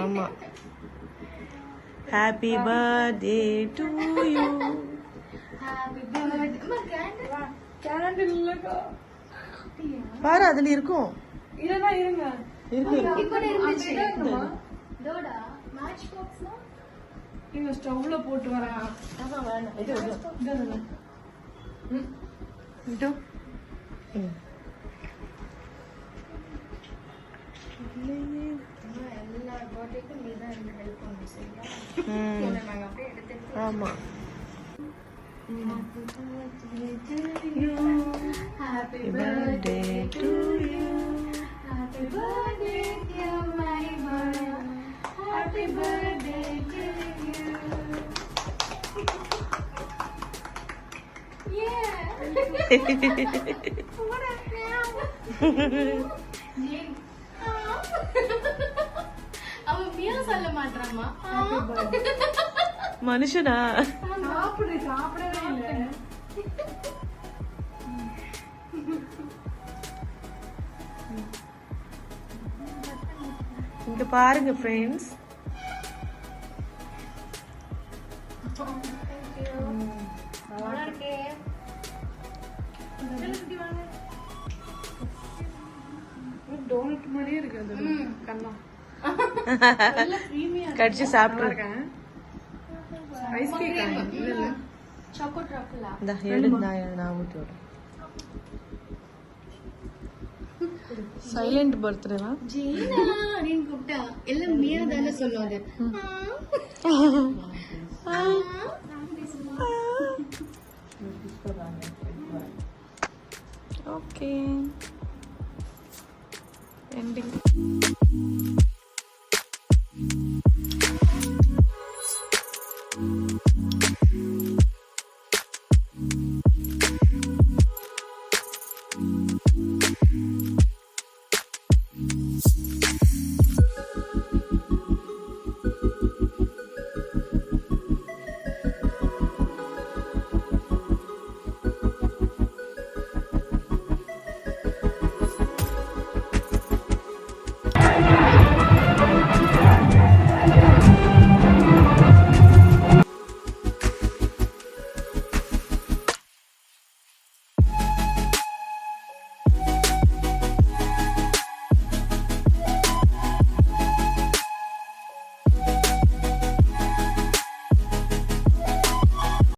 ஆமா. Happy birthday to you. பாரு அதுல இருக்கும். ஸ்டவ்ல போட்டு வரேன். ஆமா. Happy birthday to you. Happy birthday dear my boy. Happy birthday to you. Yeah. What a now. அவன் மியா சொல்ல மாட்டாமா. மனுஷனா? சாப்பிடவே இல்ல. இங்க பாருங்க ஃப்ரெண்ட்ஸ். டோனட் மாதிரியே இருக்கு அது. கண்ணா கடிச்சு சாப்பிட்டுருக்கேன். ஐஸ் கேக் இல்ல சாக்கோ ட்ரஃபிளா. இந்த எடுங்க நான் ஊட்டி விடுறேன். சைலண்ட் பர்த்டேவா? ஜீனா நீங்க கூப்பிட்டா எல்லாம் மியா தான சொல்லுவாங்க. Okay ending.